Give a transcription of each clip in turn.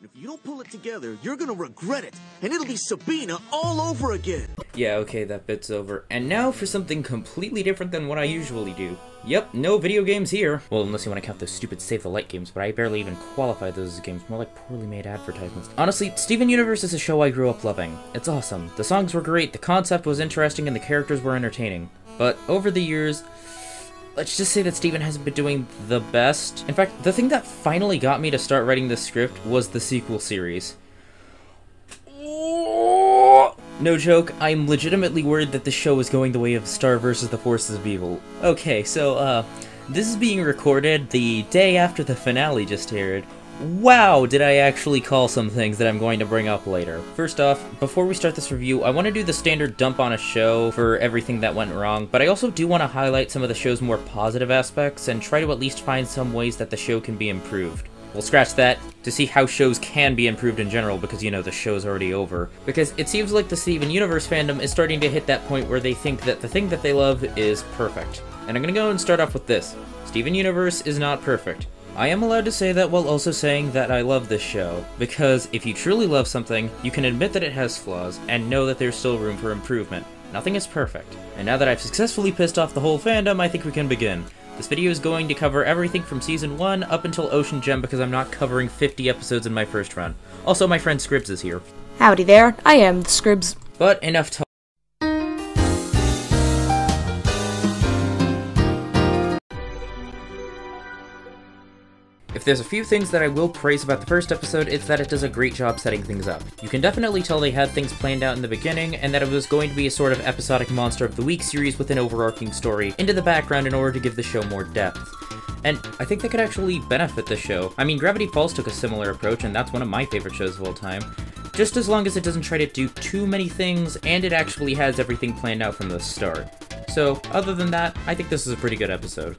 If you don't pull it together, you're gonna regret it, and it'll be Sabina all over again. Yeah, okay, that bit's over. And now for something completely different than what I usually do. Yep, no video games here. Well, unless you want to count those stupid Save the Light games, but I barely even qualify those as games, more like poorly made advertisements. Honestly, Steven Universe is a show I grew up loving. It's awesome. The songs were great, the concept was interesting, and the characters were entertaining. But over the years, let's just say that Steven hasn't been doing the best. In fact, the thing that finally got me to start writing this script was the sequel series. No joke, I'm legitimately worried that the show is going the way of Star vs. the Forces of Evil. Okay, so, this is being recorded the day after the finale just aired. Wow, did I actually call some things that I'm going to bring up later. First off, before we start this review, I want to do the standard dump on a show for everything that went wrong, but I also do want to highlight some of the show's more positive aspects and try to at least find some ways that the show can be improved. We'll scratch that to see how shows can be improved in general because, you know, the show's already over. Because it seems like the Steven Universe fandom is starting to hit that point where they think that the thing that they love is perfect. And I'm gonna go and start off with this. Steven Universe is not perfect. I am allowed to say that while also saying that I love this show, because if you truly love something, you can admit that it has flaws, and know that there's still room for improvement. Nothing is perfect. And now that I've successfully pissed off the whole fandom, I think we can begin. This video is going to cover everything from Season 1 up until Ocean Gem because I'm not covering 50 episodes in my first run. Also, my friend Scribs is here. Howdy there, I am the Scribs. But enough talk. If there's a few things that I will praise about the first episode, it's that it does a great job setting things up. You can definitely tell they had things planned out in the beginning, and that it was going to be a sort of episodic Monster of the Week series with an overarching story into the background in order to give the show more depth. And I think that could actually benefit the show. I mean, Gravity Falls took a similar approach, and that's one of my favorite shows of all time. Just as long as it doesn't try to do too many things, and it actually has everything planned out from the start. So, other than that, I think this is a pretty good episode.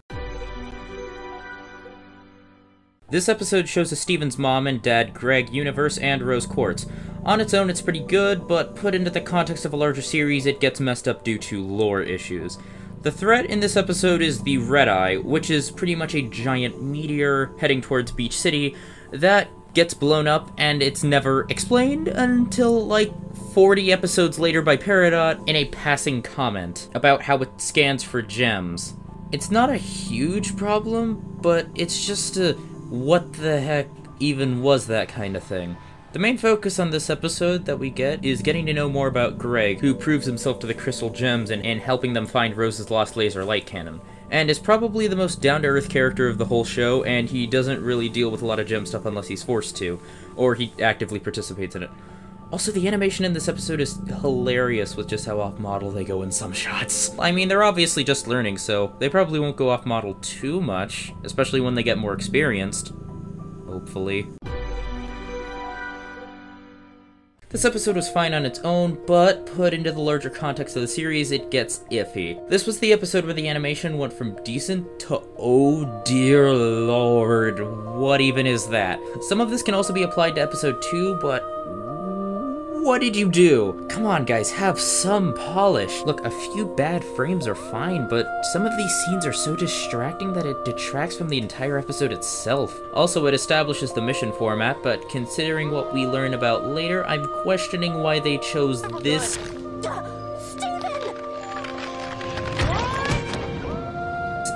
This episode shows us Steven's mom and dad, Greg, Universe, and Rose Quartz. On its own, it's pretty good, but put into the context of a larger series, it gets messed up due to lore issues. The threat in this episode is the Red Eye, which is pretty much a giant meteor heading towards Beach City that gets blown up, and it's never explained until, like, 40 episodes later by Peridot in a passing comment about how it scans for gems. It's not a huge problem, but it's just a what the heck even was that kind of thing. The main focus on this episode that we get is getting to know more about Greg, who proves himself to the Crystal Gems and helping them find Rose's lost laser light cannon, and is probably the most down-to-earth character of the whole show, and he doesn't really deal with a lot of gem stuff unless he's forced to, or he actively participates in it. Also, the animation in this episode is hilarious with just how off-model they go in some shots. I mean, they're obviously just learning, so they probably won't go off-model too much, especially when they get more experienced. Hopefully. This episode was fine on its own, but put into the larger context of the series, it gets iffy. This was the episode where the animation went from decent to oh dear lord, what even is that? Some of this can also be applied to episode 2, but what did you do? Come on guys, have some polish. Look, a few bad frames are fine, but some of these scenes are so distracting that it detracts from the entire episode itself. Also, it establishes the mission format, but considering what we learn about later, I'm questioning why they chose this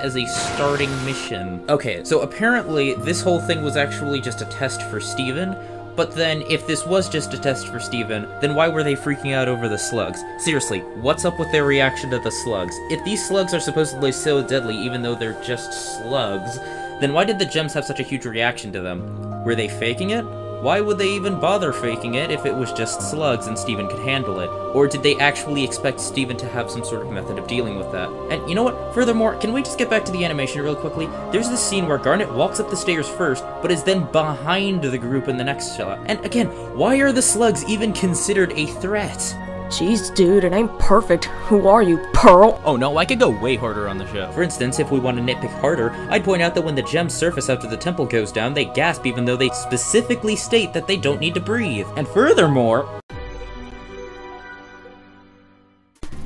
as a starting mission. Okay, so apparently this whole thing was actually just a test for Steven. But then, if this was just a test for Steven, then why were they freaking out over the slugs? Seriously, what's up with their reaction to the slugs? If these slugs are supposedly so deadly even though they're just slugs, then why did the gems have such a huge reaction to them? Were they faking it? Why would they even bother faking it if it was just slugs and Steven could handle it? Or did they actually expect Steven to have some sort of method of dealing with that? And you know what? Furthermore, can we just get back to the animation real quickly? There's this scene where Garnet walks up the stairs first, but is then behind the group in the next shot. And again, why are the slugs even considered a threat? Jeez, dude, it ain't perfect. Who are you, Pearl? Oh no, I could go way harder on the show. For instance, if we want to nitpick harder, I'd point out that when the gems surface after the temple goes down, they gasp even though they specifically state that they don't need to breathe. And furthermore,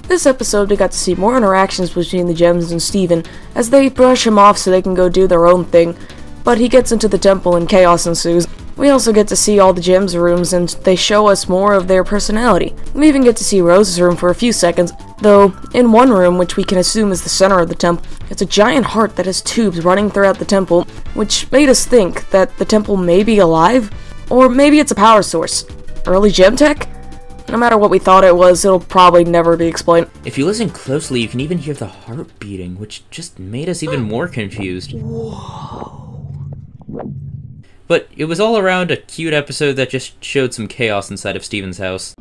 this episode, we got to see more interactions between the gems and Steven, as they brush him off so they can go do their own thing, but he gets into the temple and chaos ensues. We also get to see all the gems rooms, and they show us more of their personality. We even get to see Rose's room for a few seconds, though in one room, which we can assume is the center of the temple, it's a giant heart that has tubes running throughout the temple, which made us think that the temple may be alive, or maybe it's a power source. Early gem tech? No matter what we thought it was, it'll probably never be explained. If you listen closely, you can even hear the heart beating, which just made us even more confused. Whoa. But it was all around a cute episode that just showed some chaos inside of Steven's house.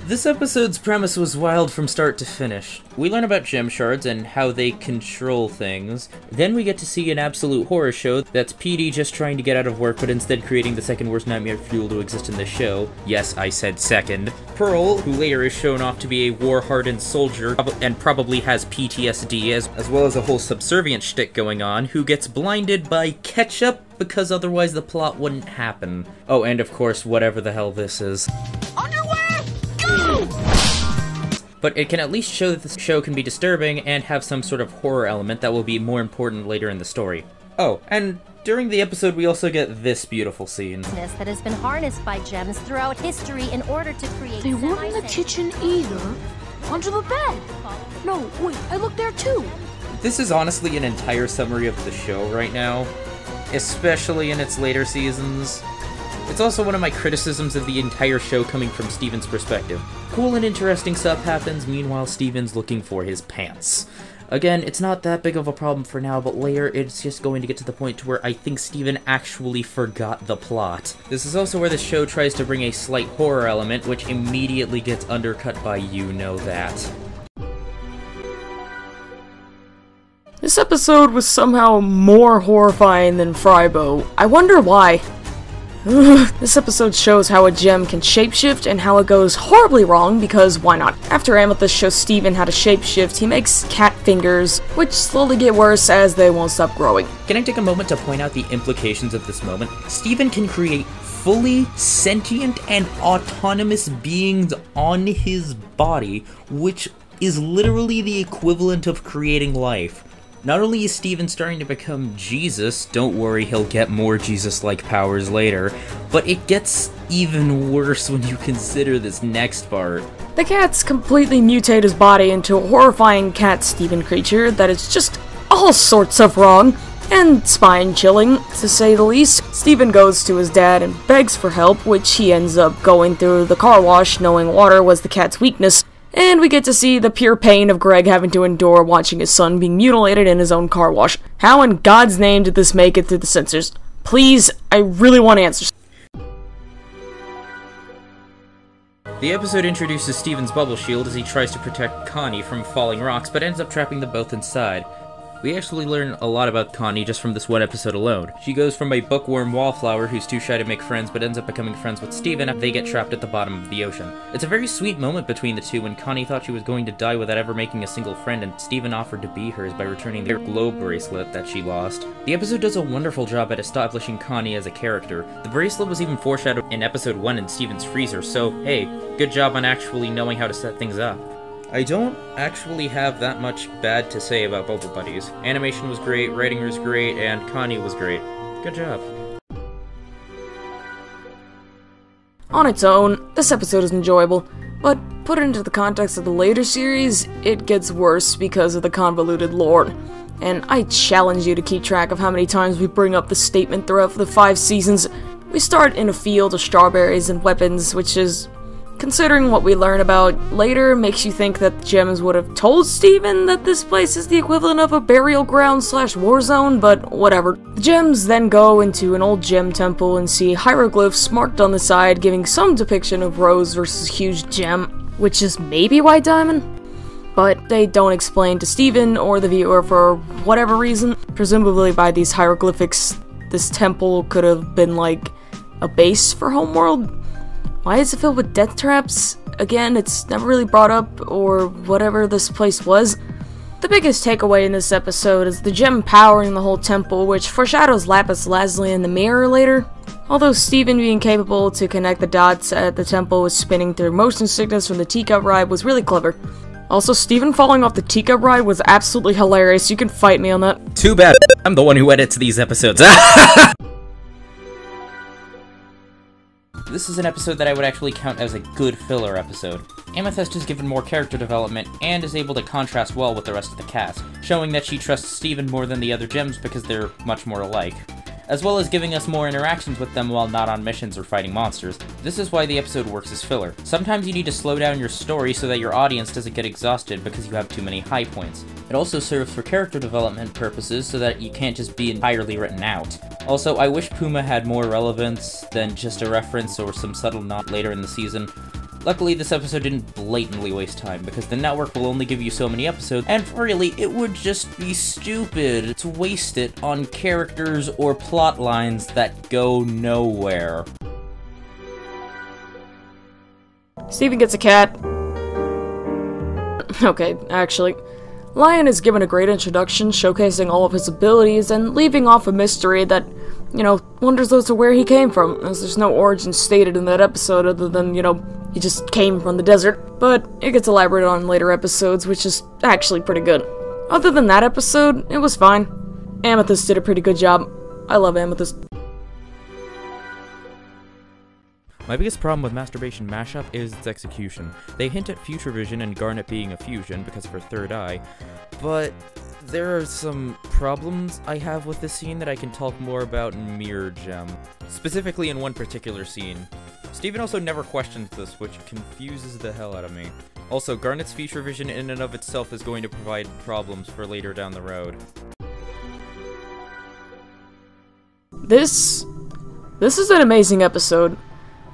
This episode's premise was wild from start to finish. We learn about gem shards and how they control things. Then we get to see an absolute horror show that's PD just trying to get out of work but instead creating the second worst nightmare fuel to exist in the show. Yes, I said second. Pearl, who later is shown off to be a war-hardened soldier and probably has PTSD as well as a whole subservient shtick going on, who gets blinded by ketchup because otherwise the plot wouldn't happen. Oh, and of course, whatever the hell this is. But it can at least show that the show can be disturbing and have some sort of horror element that will be more important later in the story. Oh, and during the episode we also get this beautiful scene. That has been harnessed by gems throughout history in order to create. They weren't in the kitchen either. Under the bed. No, wait, I looked there too. This is honestly an entire summary of the show right now, especially in its later seasons. It's also one of my criticisms of the entire show coming from Steven's perspective. Cool and interesting stuff happens, meanwhile Steven's looking for his pants. Again, it's not that big of a problem for now, but later it's just going to get to the point to where I think Steven actually forgot the plot. This is also where the show tries to bring a slight horror element, which immediately gets undercut by you-know-that. This episode was somehow more horrifying than Frybo. I wonder why. This episode shows how a gem can shapeshift and how it goes horribly wrong because why not? After Amethyst shows Steven how to shapeshift, he makes cat fingers, which slowly get worse as they won't stop growing. Can I take a moment to point out the implications of this moment? Steven can create fully sentient and autonomous beings on his body, which is literally the equivalent of creating life. Not only is Steven starting to become Jesus, don't worry, he'll get more Jesus-like powers later, but it gets even worse when you consider this next part. The cats completely mutate his body into a horrifying cat-Steven creature that is just all sorts of wrong, and spine-chilling, to say the least. Steven goes to his dad and begs for help, which he ends up going through the car wash, knowing water was the cat's weakness. And we get to see the pure pain of Greg having to endure watching his son being mutilated in his own car wash. How in God's name did this make it through the censors? Please, I really want answers. The episode introduces Steven's bubble shield as he tries to protect Connie from falling rocks, but ends up trapping them both inside. We actually learn a lot about Connie just from this one episode alone. She goes from a bookworm wallflower who's too shy to make friends but ends up becoming friends with Steven after they get trapped at the bottom of the ocean. It's a very sweet moment between the two when Connie thought she was going to die without ever making a single friend, and Steven offered to be hers by returning their globe bracelet that she lost. The episode does a wonderful job at establishing Connie as a character. The bracelet was even foreshadowed in episode 1 in Steven's freezer, so hey, good job on actually knowing how to set things up. I don't actually have that much bad to say about Bubble Buddies. Animation was great, writing was great, and Connie was great. Good job. On its own, this episode is enjoyable, but put it into the context of the later series, it gets worse because of the convoluted lore. And I challenge you to keep track of how many times we bring up the statement throughout the 5 seasons. We start in a field of strawberries and weapons, which is, considering what we learn about later, makes you think that the gems would have told Steven that this place is the equivalent of a burial ground / war zone, but whatever. The gems then go into an old gem temple and see hieroglyphs marked on the side giving some depiction of Rose versus Huge Gem, which is maybe White Diamond? But they don't explain to Steven or the viewer for whatever reason. Presumably by these hieroglyphics, this temple could have been like a base for Homeworld. Why is it filled with death traps? Again, it's never really brought up, or whatever this place was. The biggest takeaway in this episode is the gem powering the whole temple, which foreshadows Lapis Lazuli in the mirror later. Although Steven being capable to connect the dots at the temple with spinning through motion sickness from the teacup ride was really clever. Also, Steven falling off the teacup ride was absolutely hilarious. You can fight me on that. Too bad I'm the one who edits these episodes. This is an episode that I would actually count as a good filler episode. Amethyst is given more character development, and is able to contrast well with the rest of the cast, showing that she trusts Steven more than the other gems because they're much more alike, as well as giving us more interactions with them while not on missions or fighting monsters. This is why the episode works as filler. Sometimes you need to slow down your story so that your audience doesn't get exhausted because you have too many high points. It also serves for character development purposes so that you can't just be entirely written out. Also, I wish Puma had more relevance than just a reference or some subtle nod later in the season. Luckily, this episode didn't blatantly waste time, because the network will only give you so many episodes, and really, it would just be stupid to waste it on characters or plot lines that go nowhere. Steven gets a cat. Okay, actually. Lion is given a great introduction, showcasing all of his abilities, and leaving off a mystery that, wonders as to where he came from, as there's no origin stated in that episode other than, he just came from the desert, but it gets elaborated on in later episodes, which is actually pretty good. Other than that episode, it was fine. Amethyst did a pretty good job. I love Amethyst. My biggest problem with Masturbation Mashup is its execution. They hint at Future Vision and Garnet being a fusion because of her third eye, but there are some problems I have with this scene that I can talk more about in Mirror Gem. Specifically in one particular scene. Steven also never questions this, which confuses the hell out of me. Also, Garnet's Future Vision in and of itself is going to provide problems for later down the road. This is an amazing episode.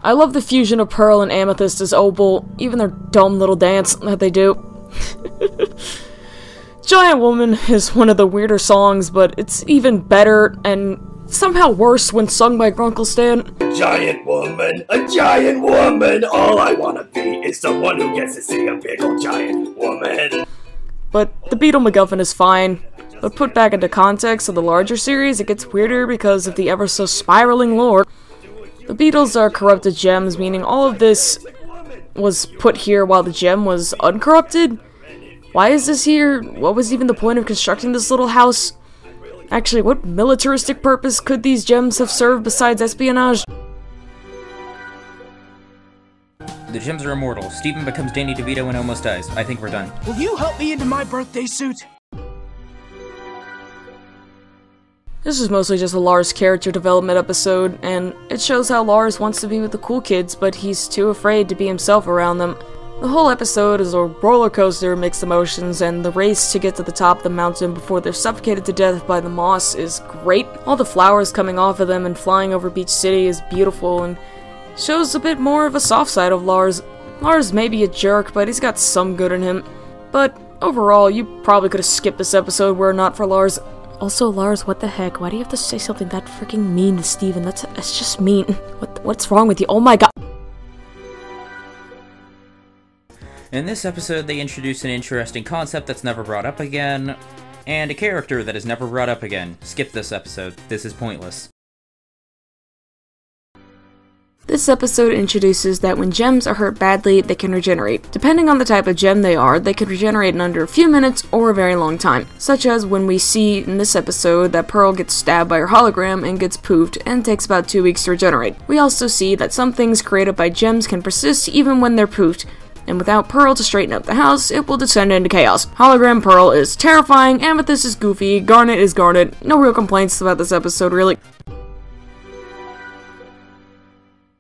I love the fusion of Pearl and Amethyst as Opal, even their dumb little dance that they do. Giant Woman is one of the weirder songs, but it's even better and somehow worse when sung by Grunkle Stan. Giant woman, a giant woman, all I wanna be is someone who gets to see a big old giant woman. But the Beetle MacGuffin is fine, but put back into context of the larger series, it gets weirder because of the ever so spiraling lore. The Beetles are corrupted gems, meaning all of this was put here while the gem was uncorrupted? Why is this here? What was even the point of constructing this little house? Actually, what militaristic purpose could these gems have served besides espionage? The gems are immortal. Steven becomes Danny DeVito and almost dies. I think we're done. Will you help me into my birthday suit? This is mostly just a Lars character development episode, and it shows how Lars wants to be with the cool kids, but he's too afraid to be himself around them. The whole episode is a roller coaster of mixed emotions, and the race to get to the top of the mountain before they're suffocated to death by the moss is great. All the flowers coming off of them and flying over Beach City is beautiful, and shows a bit more of a soft side of Lars. Lars may be a jerk, but he's got some good in him. But overall, you probably could have skipped this episode were it not for Lars. Also, Lars, what the heck? Why do you have to say something that freaking mean to Steven? That's just mean. What's wrong with you? Oh my god. In this episode, they introduce an interesting concept that's never brought up again, and a character that is never brought up again. Skip this episode. This is pointless. This episode introduces that when gems are hurt badly, they can regenerate. Depending on the type of gem they are, they can regenerate in under a few minutes or a very long time. Such as when we see in this episode that Pearl gets stabbed by her hologram and gets poofed and takes about 2 weeks to regenerate. We also see that some things created by gems can persist even when they're poofed, and without Pearl to straighten up the house, it will descend into chaos. Hologram Pearl is terrifying, Amethyst is goofy, Garnet is Garnet. No real complaints about this episode, really.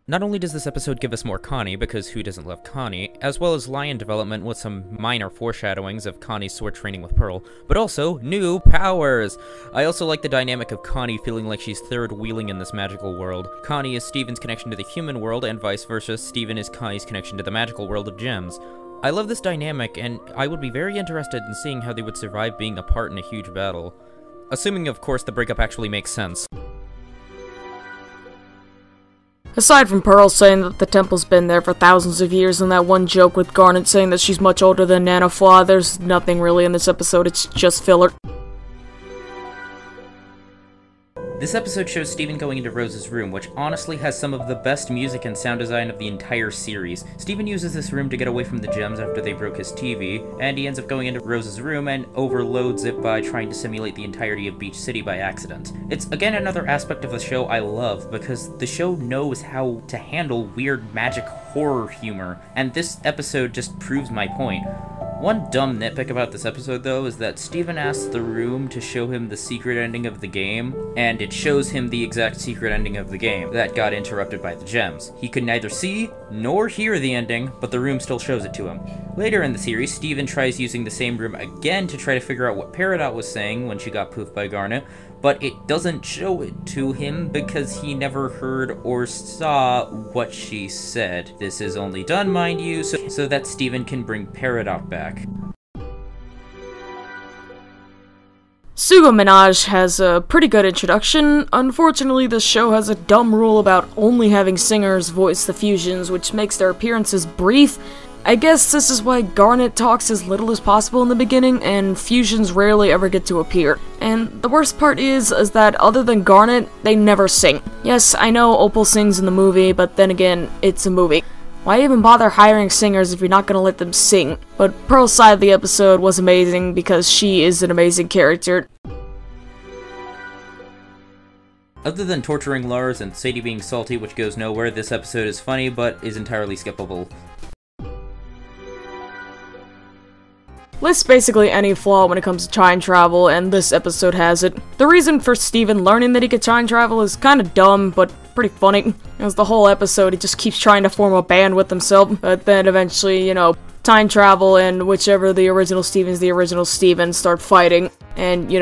Not only does this episode give us more Connie, because who doesn't love Connie, as well as Lion development with some minor foreshadowings of Connie's sword training with Pearl, but also new powers! I also like the dynamic of Connie feeling like she's third-wheeling in this magical world. Connie is Steven's connection to the human world, and vice versa, Steven is Connie's connection to the magical world of gems. I love this dynamic, and I would be very interested in seeing how they would survive being apart in a huge battle. Assuming, of course, the breakup actually makes sense. Aside from Pearl saying that the temple's been there for thousands of years and that one joke with Garnet saying that she's much older than Nana Flaw, there's nothing really in this episode, it's just filler. This episode shows Steven going into Rose's room, which honestly has some of the best music and sound design of the entire series. Steven uses this room to get away from the gems after they broke his TV, and he ends up going into Rose's room and overloads it by trying to simulate the entirety of Beach City by accident. It's again another aspect of the show I love, because the show knows how to handle weird magic horror humor, and this episode just proves my point. One dumb nitpick about this episode, though, is that Steven asks the room to show him the secret ending of the game, and it shows him the exact secret ending of the game that got interrupted by the gems. He could neither see nor hear the ending, but the room still shows it to him. Later in the series, Steven tries using the same room again to try to figure out what Peridot was saying when she got poofed by Garnet, but it doesn't show it to him because he never heard or saw what she said. This is only done, mind you, so that Steven can bring Peridot back. Sugo Minaj has a pretty good introduction. Unfortunately, this show has a dumb rule about only having singers voice the fusions, which makes their appearances brief. I guess this is why Garnet talks as little as possible in the beginning, and fusions rarely ever get to appear. And the worst part is that other than Garnet, they never sing. Yes, I know Opal sings in the movie, but then again, it's a movie. Why even bother hiring singers if you're not gonna let them sing? But Pearl's side of the episode was amazing because she is an amazing character. Other than torturing Lars and Sadie being salty, which goes nowhere, this episode is funny, but is entirely skippable. Lists basically any flaw when it comes to time travel, and this episode has it. The reason for Steven learning that he could time travel is kinda dumb, but pretty funny. As the whole episode, he just keeps trying to form a band with himself, but then eventually, time travel and whichever the original Steven start fighting. And,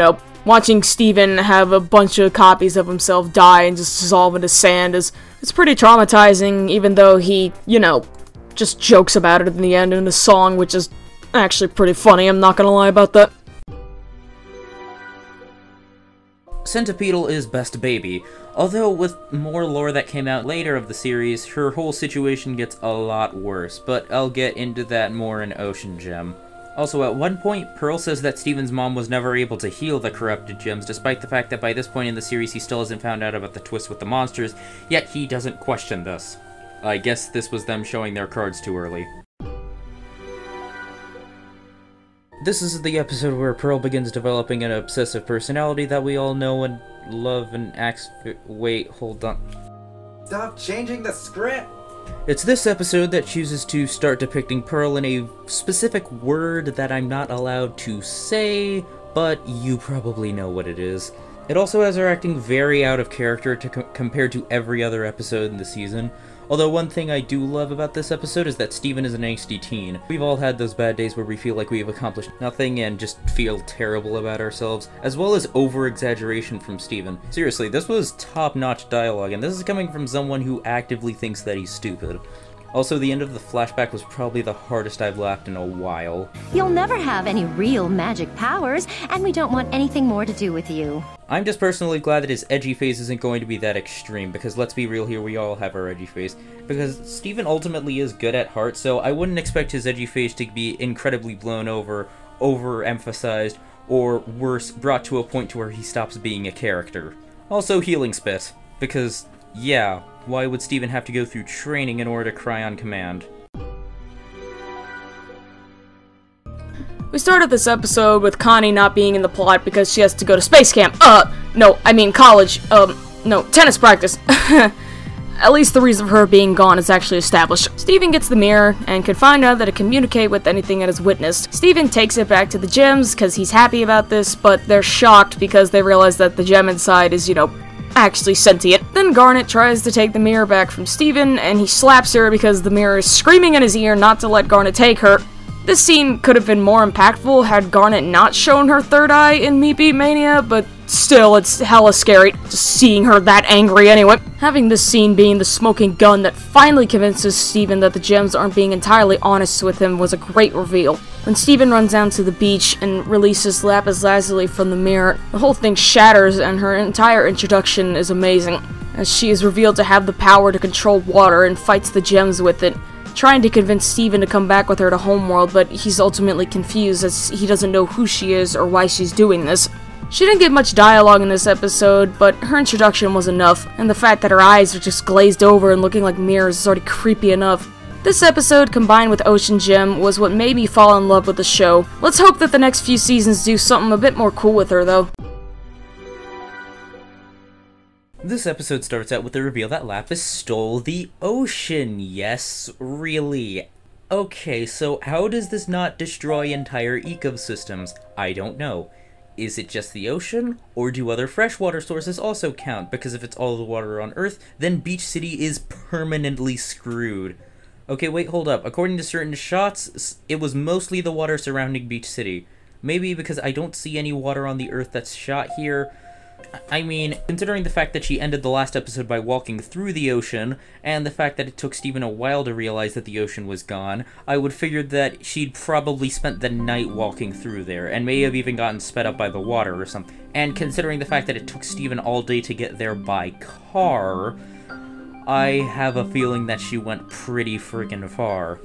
watching Steven have a bunch of copies of himself die and just dissolve into sand it's pretty traumatizing, even though he, just jokes about it in the end in the song, which is actually pretty funny, I'm not gonna lie about that. Centipedal is best baby, although with more lore that came out later of the series, her whole situation gets a lot worse, but I'll get into that more in Ocean Gem. Also, at one point, Pearl says that Steven's mom was never able to heal the corrupted gems, despite the fact that by this point in the series he still hasn't found out about the twist with the monsters, yet he doesn't question this. I guess this was them showing their cards too early. This is the episode where Pearl begins developing an obsessive personality that we all know and love and acts— wait, hold on. Stop changing the script! It's this episode that chooses to start depicting Pearl in a specific word that I'm not allowed to say, but you probably know what it is. It also has her acting very out of character compared to every other episode in the season. Although one thing I do love about this episode is that Steven is an angsty teen. We've all had those bad days where we feel like we've accomplished nothing and just feel terrible about ourselves, as well as over-exaggeration from Steven. Seriously, this was top-notch dialogue, and this is coming from someone who actively thinks that he's stupid. Also, the end of the flashback was probably the hardest I've laughed in a while. You'll never have any real magic powers, and we don't want anything more to do with you. I'm just personally glad that his edgy phase isn't going to be that extreme, because let's be real here, we all have our edgy phase. Because Steven ultimately is good at heart, so I wouldn't expect his edgy phase to be incredibly blown over, overemphasized, or worse, brought to a point to where he stops being a character. Also, healing spit, because, yeah, why would Steven have to go through training in order to cry on command? We started this episode with Connie not being in the plot because she has to go to space camp. No, I mean college. No, tennis practice. At least the reason for her being gone is actually established. Steven gets the mirror and can find out that it can communicate with anything it has witnessed. Steven takes it back to the gems because he's happy about this, but they're shocked because they realize that the gem inside is, actually sentient. Then Garnet tries to take the mirror back from Steven, and he slaps her because the mirror is screaming in his ear not to let Garnet take her. This scene could have been more impactful had Garnet not shown her third eye in Meat Beat Mania, but still, it's hella scary just seeing her that angry anyway. Having this scene being the smoking gun that finally convinces Steven that the gems aren't being entirely honest with him was a great reveal. When Steven runs down to the beach and releases Lapis Lazuli from the mirror, the whole thing shatters and her entire introduction is amazing, as she is revealed to have the power to control water and fights the gems with it, trying to convince Steven to come back with her to Homeworld, but he's ultimately confused as he doesn't know who she is or why she's doing this. She didn't get much dialogue in this episode, but her introduction was enough, and the fact that her eyes are just glazed over and looking like mirrors is already creepy enough. This episode, combined with Ocean Gem, was what made me fall in love with the show. Let's hope that the next few seasons do something a bit more cool with her, though. This episode starts out with the reveal that Lapis stole the ocean. Yes, really. Okay, so how does this not destroy entire ecosystems? I don't know. Is it just the ocean, or do other freshwater sources also count? Because if it's all the water on Earth, then Beach City is permanently screwed. Okay, wait, hold up. According to certain shots, it was mostly the water surrounding Beach City. Maybe because I don't see any water on the Earth that's shot here. I mean, considering the fact that she ended the last episode by walking through the ocean, and the fact that it took Steven a while to realize that the ocean was gone, I would figure that she'd probably spent the night walking through there, and may have even gotten sped up by the water or something. And considering the fact that it took Steven all day to get there by car, I have a feeling that she went pretty friggin' far.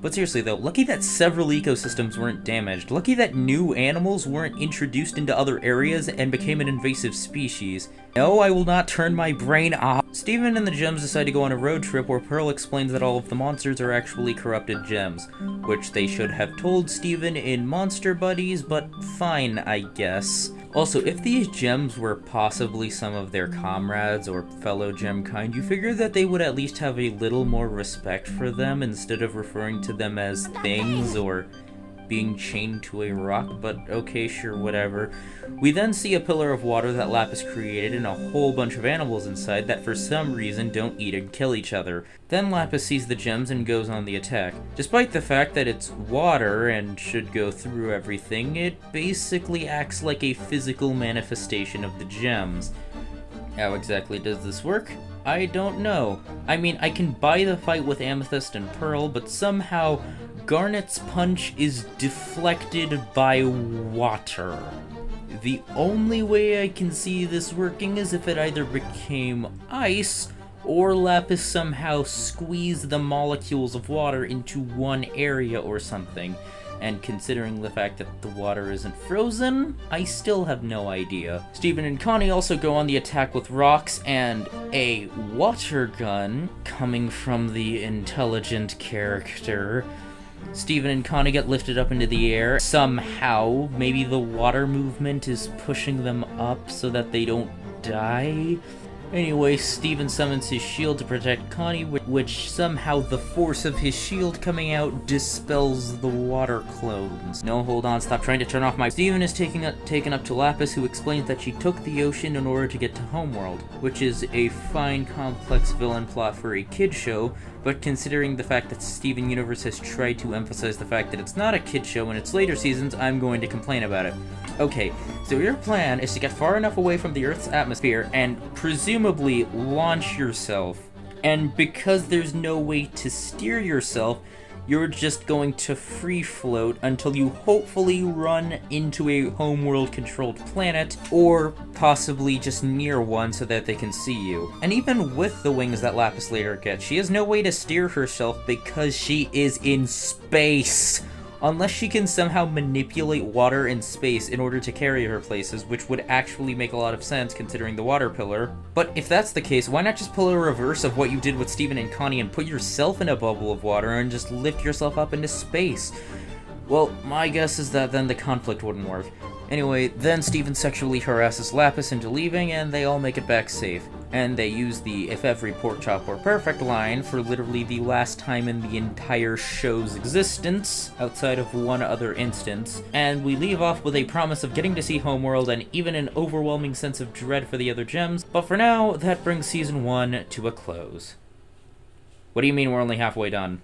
But seriously though, lucky that several ecosystems weren't damaged. Lucky that new animals weren't introduced into other areas and became an invasive species. No, I will not turn my brain off. Steven and the gems decide to go on a road trip where Pearl explains that all of the monsters are actually corrupted gems, which they should have told Steven in Monster Buddies, but fine, I guess. Also, if these gems were possibly some of their comrades or fellow gem kind, you figure that they would at least have a little more respect for them instead of referring to them as things or being chained to a rock, but okay, sure, whatever. We then see a pillar of water that Lapis created and a whole bunch of animals inside that for some reason don't eat and kill each other. Then Lapis sees the gems and goes on the attack. Despite the fact that it's water and should go through everything, it basically acts like a physical manifestation of the gems. How exactly does this work? I don't know. I mean, I can buy the fight with Amethyst and Pearl, but somehow Garnet's punch is deflected by water. The only way I can see this working is if it either became ice, or Lapis somehow squeezed the molecules of water into one area or something. And considering the fact that the water isn't frozen, I still have no idea. Steven and Connie also go on the attack with rocks and a water gun coming from the intelligent character. Steven and Connie get lifted up into the air. Somehow, maybe the water movement is pushing them up so that they don't die. Anyway, Steven summons his shield to protect Connie, which somehow the force of his shield coming out dispels the water clones. No, hold on, stop trying to turn off my— Steven is taken up to Lapis, who explains that she took the ocean in order to get to Homeworld, which is a fine, complex villain plot for a kid show, but considering the fact that Steven Universe has tried to emphasize the fact that it's not a kid show in its later seasons, I'm going to complain about it. Okay, so your plan is to get far enough away from the Earth's atmosphere and presumably launch yourself. And because there's no way to steer yourself, you're just going to free float until you hopefully run into a homeworld controlled planet, or possibly just near one so that they can see you. And even with the wings that Lapis later gets, she has no way to steer herself because she is in space. Unless she can somehow manipulate water in space in order to carry her places, which would actually make a lot of sense considering the water pillar. But if that's the case, why not just pull a reverse of what you did with Steven and Connie and put yourself in a bubble of water and just lift yourself up into space? Well, my guess is that then the conflict wouldn't work. Anyway, then Steven sexually harasses Lapis into leaving, and they all make it back safe. And they use the "if every pork chop were perfect" line for literally the last time in the entire show's existence, outside of one other instance. And we leave off with a promise of getting to see Homeworld and even an overwhelming sense of dread for the other gems. But for now, that brings Season 1 to a close. What do you mean we're only halfway done?